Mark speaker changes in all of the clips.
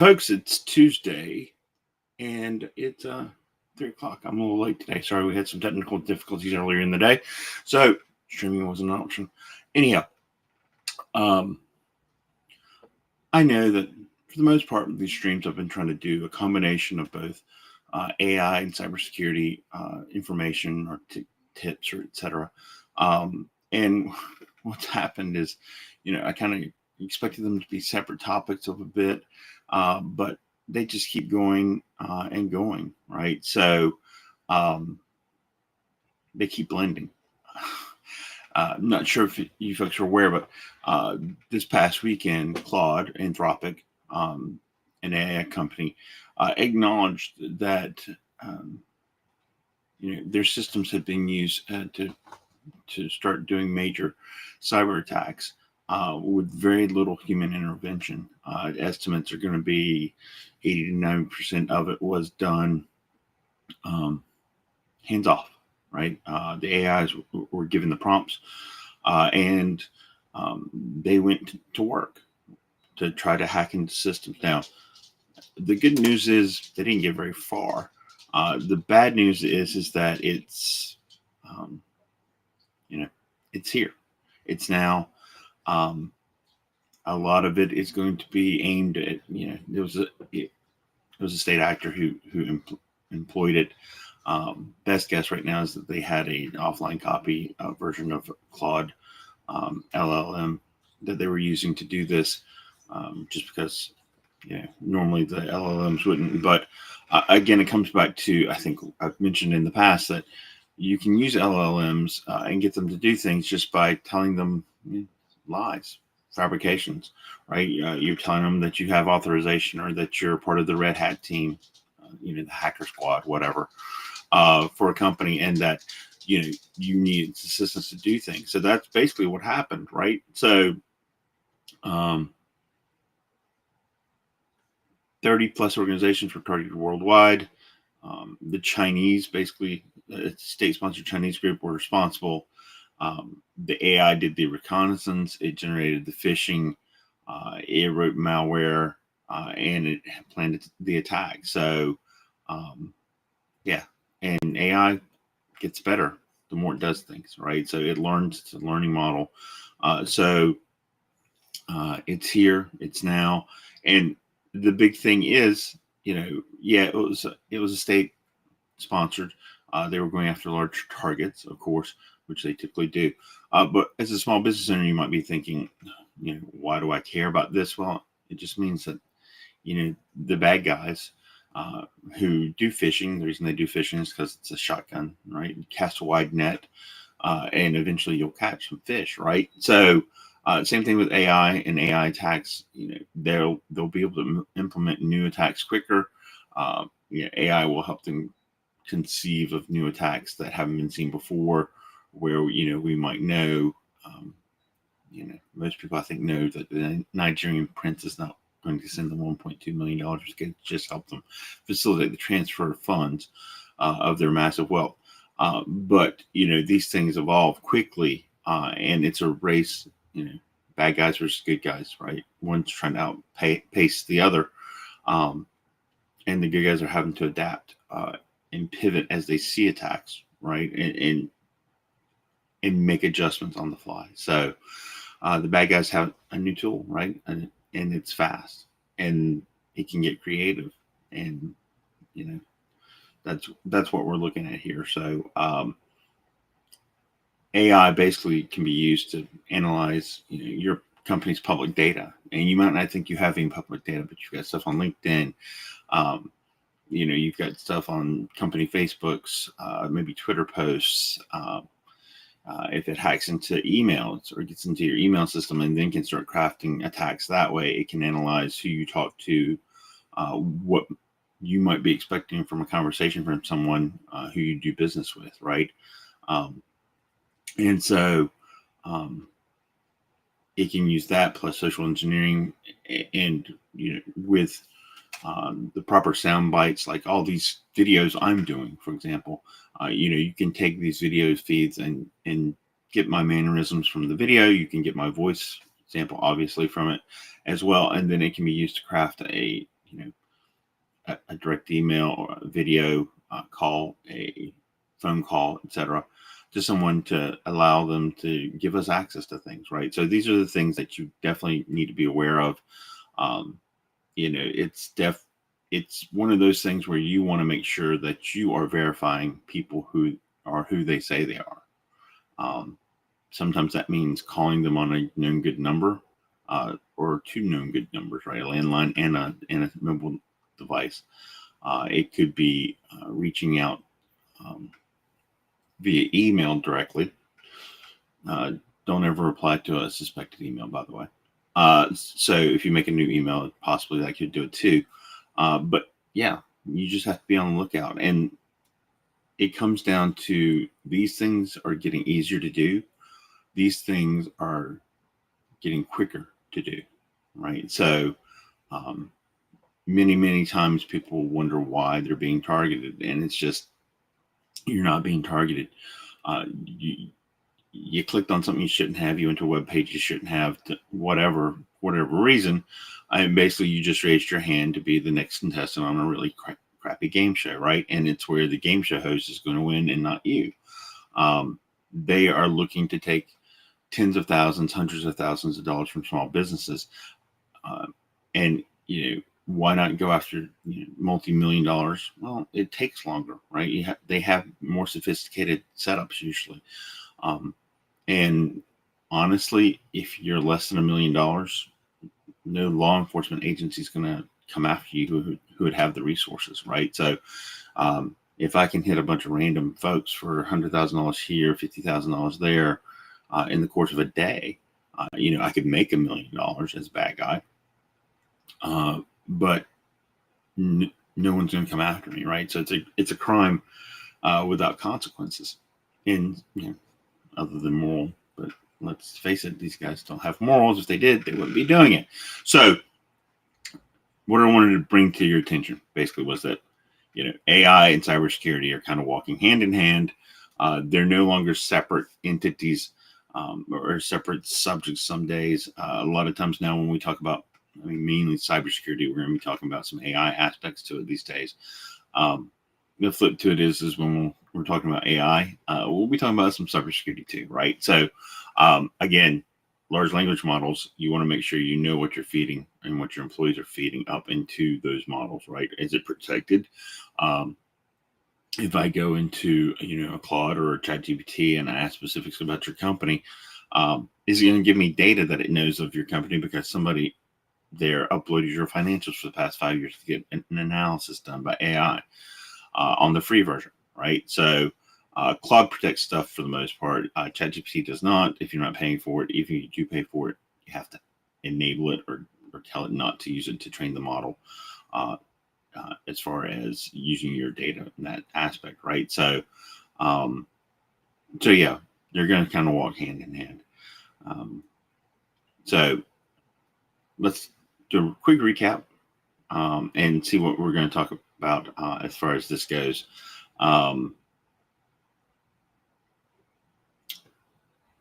Speaker 1: Folks, it's Tuesday and it's 3 o'clock. I'm a little late today. Sorry, we had some technical difficulties earlier in the day, so streaming wasn't an option. Anyhow, um, I know that for the most part, these streams I've been trying to do a combination of both AI and cybersecurity information or tips or etc. And what's happened is, I kind of expected them to be separate topics of a bit, but they just keep going and going, right? So they keep blending. I'm not sure if you folks are aware, but this past weekend, Claude, Anthropic, an AI company, acknowledged that their systems have been used to start doing major cyber attacks with very little human intervention. Estimates are going to be 80 to 90% of it was done hands off, right? The AIs were given the prompts and they went to work to try to hack into systems. Now, the good news is they didn't get very far. The bad news is that it's it's here. It's now. A lot of it is going to be aimed at there was a state actor who employed it. Best guess right now is that they had an offline copy version of Claude LLM that they were using to do this, just because normally the LLMs wouldn't. But again, it comes back to, I think I've mentioned in the past that you can use LLMs and get them to do things just by telling them lies, fabrications, right? You're telling them that you have authorization or that you're part of the Red Hat team, the hacker squad, whatever, for a company, and that you need assistance to do things. So that's basically what happened, right? So 30 plus organizations were targeted worldwide. The Chinese, basically, state-sponsored Chinese group, were responsible. The AI did the reconnaissance. It generated the phishing. It wrote malware, and it planned the attack. So, yeah, and AI gets better the more it does things, right? So it learns. It's a learning model. So it's here. It's now, and the big thing is, it was a state sponsored. They were going after large targets, of course, which they typically do. But as a small business owner, you might be thinking, why do I care about this? Well, it just means that, the bad guys who do phishing, the reason they do phishing is because it's a shotgun, right? You cast a wide net, and eventually you'll catch some fish, right? So same thing with AI and AI attacks. They'll be able to implement new attacks quicker. AI will help them conceive of new attacks that haven't been seen before, where we might know. Most people, I think, know that the Nigerian prince is not going to send them $1.2 million to just help them facilitate the transfer of funds of their massive wealth. But these things evolve quickly, and it's a race. Bad guys versus good guys, right? One's trying to outpace the other, and the good guys are having to adapt and pivot as they see attacks, right? And make adjustments on the fly. So the bad guys have a new tool, right? And it's fast, and it can get creative, and that's what we're looking at here. So AI basically can be used to analyze your company's public data, and you might not think you have any public data, but you've got stuff on LinkedIn. You've got stuff on company Facebooks, maybe Twitter posts. If it hacks into emails or gets into your email system and then can start crafting attacks that way, it can analyze who you talk to, what you might be expecting from a conversation from someone who you do business with, right? And so it can use that plus social engineering, and with the proper sound bites, like all these videos I'm doing, for example. You can take these video feeds and get my mannerisms from the video. You can get my voice sample, obviously, from it as well, and then it can be used to craft a you know, a direct email or a video call, a phone call, etc., to someone to allow them to give us access to things, right? So these are the things that you definitely need to be aware of. Um, it's one of those things where you want to make sure that you are verifying people who are who they say they are. Um, Sometimes that means calling them on a known good number, or two known good numbers, right? A landline and a mobile device. It could be reaching out um, via email directly. Don't ever reply to a suspected email, by the way. So if you make a new email, possibly that could do it too. But yeah, you just have to be on the lookout. And it comes down to these things are getting easier to do. These things are getting quicker to do, right? So um, many times people wonder why they're being targeted, and it's just you're not being targeted. You clicked on something you shouldn't have. You went to a web page you shouldn't have. Whatever reason, and basically you just raised your hand to be the next contestant on a really crappy game show, right? And it's where the game show host is going to win and not you. They are looking to take tens of thousands, hundreds of thousands of dollars from small businesses. And, why not go after multi-million dollars? Well, it takes longer, right? They have more sophisticated setups usually. And honestly, if you're less than $1 million, no law enforcement agency is going to come after you who would have the resources, right? So if I can hit a bunch of random folks for $100,000 here, $50,000 there, in the course of a day, I could make $1 million as a bad guy. But no one's going to come after me, right? So it's a crime without consequences, and other than moral. But let's face it, these guys don't have morals. If they did, they wouldn't be doing it. So what I wanted to bring to your attention basically was that AI and cybersecurity are kind of walking hand in hand. They're no longer separate entities or separate subjects some days. A lot of times now when we talk about, mainly cybersecurity, we're going to be talking about some AI aspects to it these days. The flip to it is when we're talking about AI, we'll be talking about some cybersecurity too, right? So again, large language models, you want to make sure you know what you're feeding and what your employees are feeding up into those models, right? Is it protected? If I go into a Claude or a ChatGPT and I ask specifics about your company, is it going to give me data that it knows of your company because somebody there uploaded your financials for the past 5 years to get an analysis done by AI on the free version, right? So Claude protects stuff for the most part. ChatGPT does not. If you're not paying for it, if you do pay for it, you have to enable it or tell it not to use it to train the model. As far as using your data in that aspect, right? So, yeah, they're going to kind of walk hand in hand. So let's do a quick recap and see what we're going to talk about as far as this goes.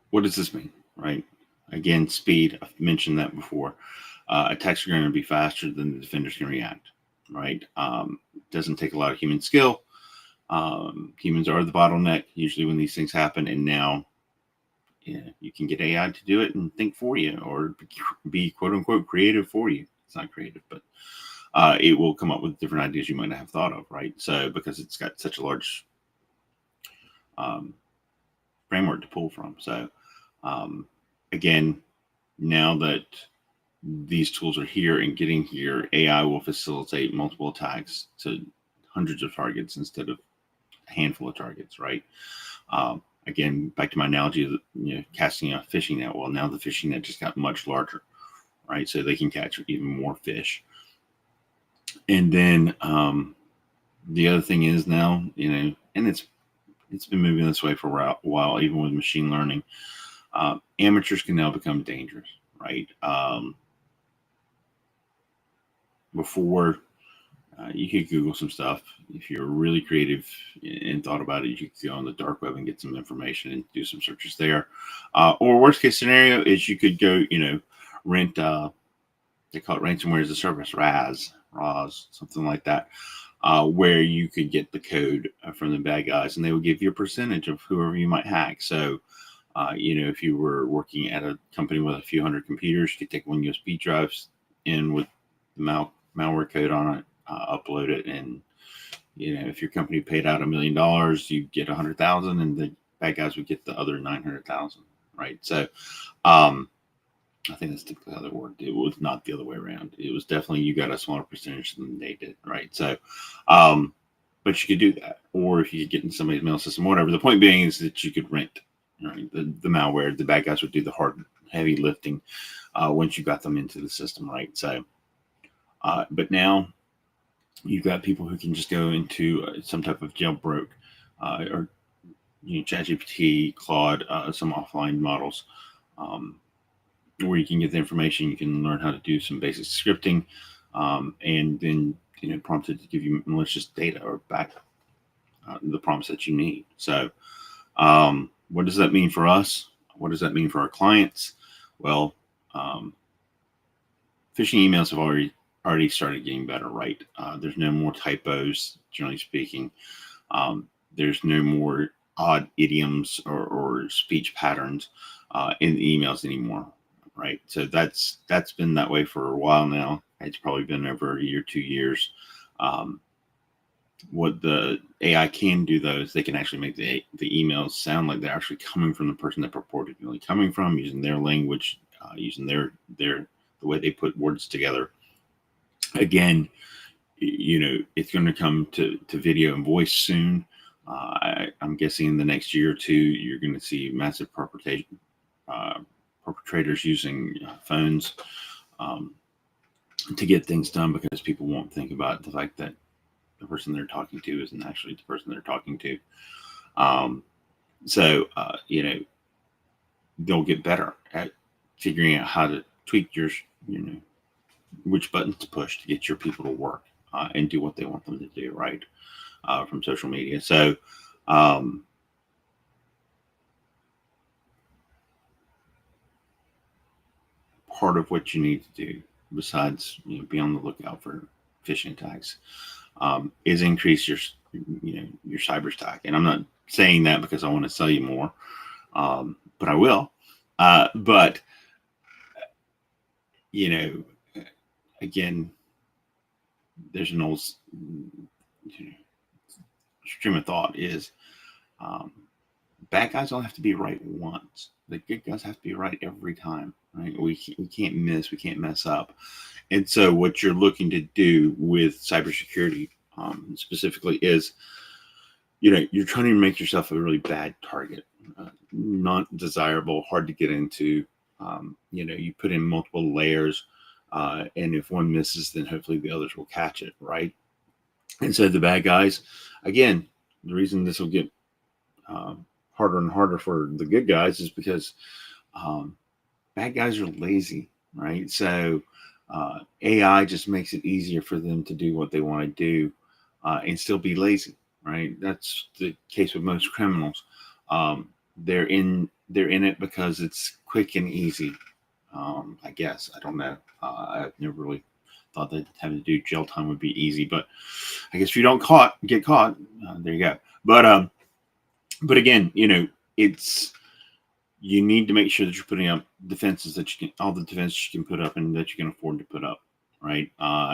Speaker 1: What does this mean, right? Again, speed. I've mentioned that before. Attacks are going to be faster than the defenders can react, right? Doesn't take a lot of human skill. Humans are the bottleneck usually when these things happen, and now you can get AI to do it and think for you, or be quote unquote creative for you. It's not creative, but it will come up with different ideas you might not have thought of, right? So because it's got such a large framework to pull from. So again, now that these tools are here and getting here, AI will facilitate multiple attacks to hundreds of targets instead of a handful of targets, right? Again, back to my analogy of casting a fishing net. Well, now the fishing net just got much larger, right? So they can catch even more fish. And then the other thing is now, and it's been moving this way for a while, even with machine learning. Amateurs can now become dangerous, right? Before, you could Google some stuff. If you're really creative and thought about it, you could go on the dark web and get some information and do some searches there. Or worst case scenario is you could go, rent, they call it ransomware as a service, RAS, Roz, something like that, where you could get the code from the bad guys, and they would give you a percentage of whoever you might hack. So, if you were working at a company with a few hundred computers, you could take one USB drives in with the malware code on it, upload it, and if your company paid out $1 million, you get 100,000, and the bad guys would get the other 900,000, right? So, I think that's typically how they worked. It was not the other way around. It was definitely you got a smaller percentage than they did, right? So, but you could do that, or if you could get in somebody's mail system, whatever. The point being is that you could rent, right? The malware. The bad guys would do the hard, heavy lifting once you got them into the system, right? So, but now you've got people who can just go into some type of jailbroke or ChatGPT, Claude, some offline models. Where you can get the information, you can learn how to do some basic scripting, and then prompted to give you malicious data or back the prompts that you need. So, what does that mean for us? What does that mean for our clients? Well, phishing emails have already started getting better, right? There's no more typos, generally speaking. There's no more odd idioms or speech patterns in the emails anymore. Right. So that's been that way for a while now. It's probably been over a year, 2 years. What the AI can do, though, is they can actually make the emails sound like they're actually coming from the person they're purportedly coming from, using their language, using the way they put words together. Again, it's going to come to video and voice soon. I'm guessing in the next year or two, you're going to see massive perpetrators using phones to get things done, because people won't think about the fact that the person they're talking to isn't actually the person they're talking to. So they'll get better at figuring out how to tweak your, which buttons to push to get your people to work and do what they want them to do, right? From social media. So, part of what you need to do, besides be on the lookout for phishing attacks, is increase your cyber stack. And I'm not saying that because I want to sell you more, but I will. But again, there's an old stream of thought is bad guys don't have to be right once. The good guys have to be right every time, right? We can't miss, we can't mess up. And so what you're looking to do with cybersecurity specifically is, you're trying to make yourself a really bad target, not desirable, hard to get into. You put in multiple layers, and if one misses, then hopefully the others will catch it, right? And so the bad guys, again, the reason this will get harder and harder for the good guys is because bad guys are lazy, right? So AI just makes it easier for them to do what they want to do and still be lazy, right? That's the case with most criminals. They're in it because it's quick and easy. I guess, I don't know. I've never really thought that having to do jail time would be easy, but I guess if you don't get caught, there you go. But again, you need to make sure that you're putting up defenses all the defenses you can put up and that you can afford to put up, right?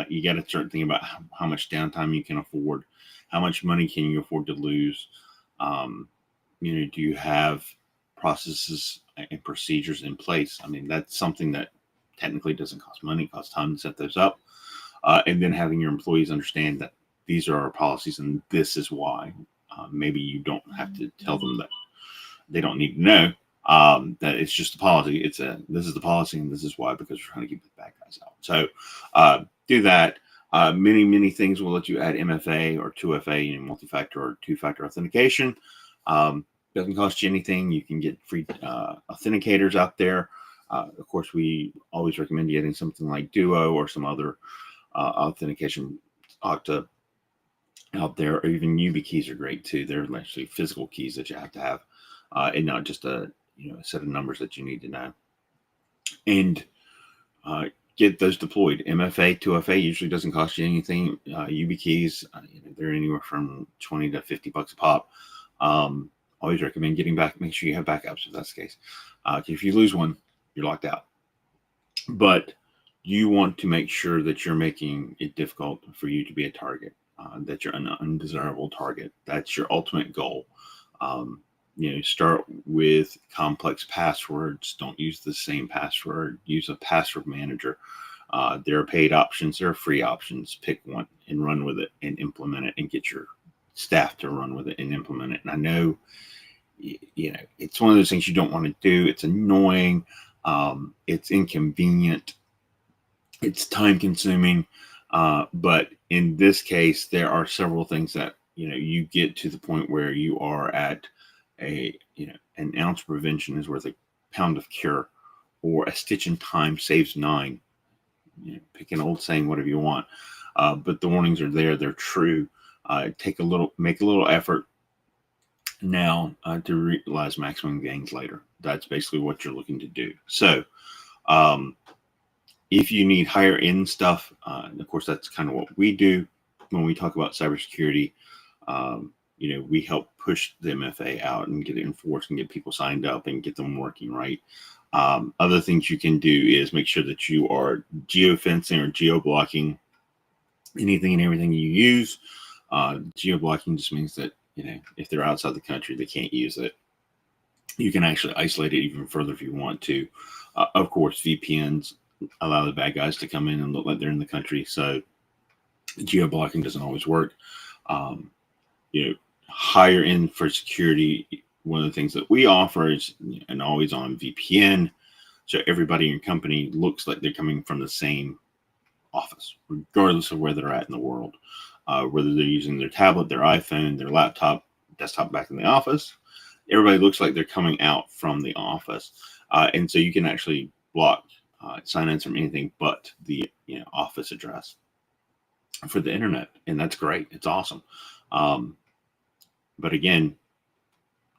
Speaker 1: You got to start thinking about how much downtime you can afford, how much money can you afford to lose. Do you have processes and procedures in place? I mean, that's something that technically doesn't cost money, it costs time to set those up. And then having your employees understand that these are our policies and this is why. Maybe you don't have to tell them that. They don't need to know that it's just a policy. This is the policy and this is why, because we're trying to keep the bad guys out. So do that. Many things will let you add MFA or 2FA, multi-factor or two-factor authentication. Doesn't cost you anything. You can get free authenticators out there. Of course, we always recommend getting something like Duo or some other authentication Okta out there, or even YubiKeys are great too. They're actually physical keys that you have to have, and not just a set of numbers that you need to know. And get those deployed. MFA, 2FA usually doesn't cost you anything. YubiKeys, they're anywhere from 20 to 50 bucks a pop. Always recommend getting back. Make sure you have backups if that's the case. If you lose one, you're locked out. But you want to make sure that you're making it difficult for you to be a target, that you're an undesirable target. That's your ultimate goal. Start with complex passwords. Don't use the same password. Use a password manager. There are paid options. There are free options. Pick one and run with it and implement it and get your staff to run with it and implement it. And I know, it's one of those things you don't want to do. It's annoying. It's inconvenient. It's time consuming. But in this case, there are several things that, you get to the point where you are at an ounce of prevention is worth a pound of cure, or a stitch in time saves nine. Pick an old saying, whatever you want. But the warnings are there. They're true. Make a little effort now to realize maximum gains later. That's basically what you're looking to do. So, if you need higher end stuff, and of course, that's kind of what we do when we talk about cybersecurity. We help push the MFA out and get it enforced and get people signed up and get them working right. Other things you can do is make sure that you are geofencing or geo-blocking anything and everything you use. Geo-blocking just means that, if they're outside the country, they can't use it. You can actually isolate it even further if you want to. Of course, VPNs allow the bad guys to come in and look like they're in the country. So geo-blocking doesn't always work. Higher end for security, one of the things that we offer is an always on VPN. So everybody in your company looks like they're coming from the same office, regardless of where they're at in the world. Whether they're using their tablet, their iPhone, their laptop, desktop back in the office, everybody looks like they're coming out from the office. And so you can actually block sign-ins from anything but the office address for the internet. And that's great. It's awesome. But again,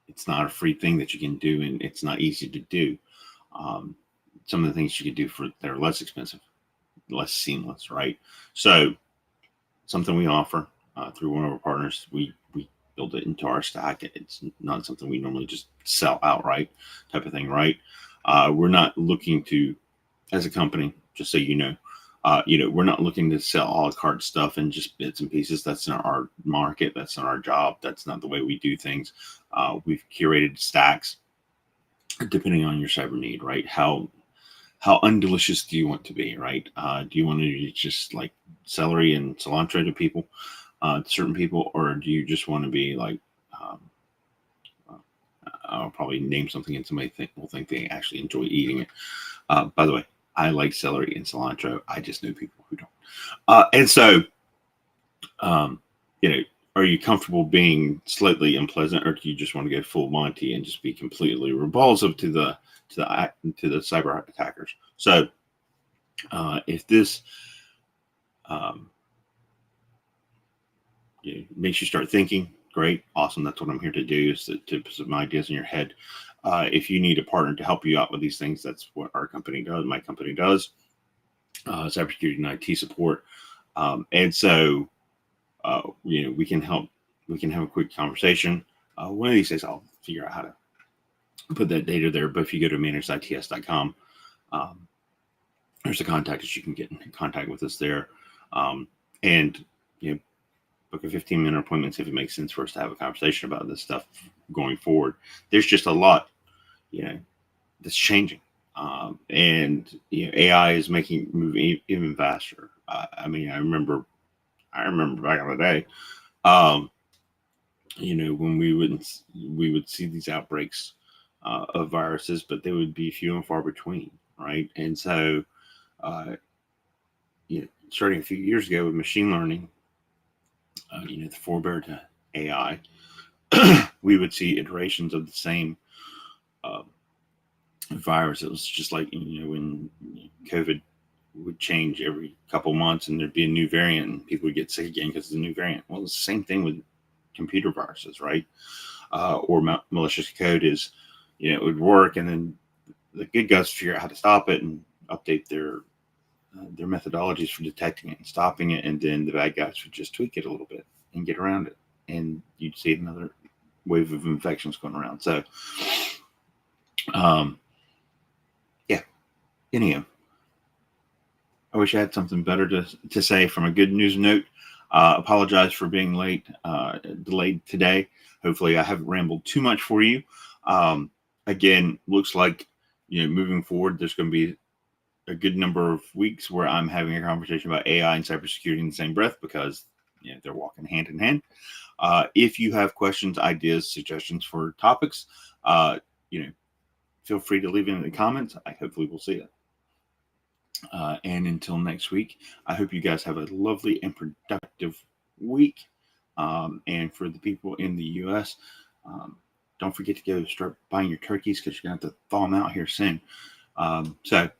Speaker 1: it's not a free thing that you can do, and it's not easy to do. Some of the things you can do that are less expensive, less seamless, right? So something we offer through one of our partners, we build it into our stack. It's not something we normally just sell outright type of thing, right? We're not looking to, as a company, just so you know, we're not looking to sell a la carte stuff and just bits and pieces. That's not our market. That's not our job. That's not the way we do things. We've curated stacks depending on your cyber need, right? How undelicious do you want to be, right? Do you want to just like celery and cilantro to people, certain people, or do you just want to be like, I'll probably name something and somebody will think they actually enjoy eating it. By the way, I like celery and cilantro. I just know people who don't. And so, are you comfortable being slightly unpleasant, or do you just want to go full Monty and just be completely repulsive to the cyber attackers? So, if this makes you start thinking, great, awesome. That's what I'm here to do, is to put some ideas in your head. If you need a partner to help you out with these things, that's what our company does. My company does cybersecurity and IT support. And so, we can help. We can have a quick conversation. One of these days, I'll figure out how to put that data there. But if you go to managedits.com, there's a contact that you can get in contact with us there. And book a 15-minute appointment, see if it makes sense for us to have a conversation about this stuff going forward. There's just a lot, that's changing. And AI is moving even faster. I remember back in the day, when we would see these outbreaks of viruses, but they would be few and far between, right? And so, starting a few years ago with machine learning, the forebear to AI, we would see iterations of the same virus. It was just like, when COVID would change every couple months and there'd be a new variant and people would get sick again because of the new variant. Well, it's the same thing with computer viruses, right? Or malicious code is, it would work, and then the good guys figure out how to stop it and update their their methodologies for detecting it and stopping it, and then the bad guys would just tweak it a little bit and get around it, and you'd see another wave of infections going around. So, yeah. Anyhow, I wish I had something better to say from a good news note. Apologize for being late, delayed today. Hopefully, I haven't rambled too much for you. Again, looks like moving forward, there's going to be a good number of weeks where I'm having a conversation about AI and cybersecurity in the same breath because they're walking hand in hand. If you have questions, ideas, suggestions for topics, feel free to leave it in the comments. I hopefully will see it. And until next week, I hope you guys have a lovely and productive week. And for the people in the U.S., don't forget to go start buying your turkeys because you're going to have to thaw them out here soon. So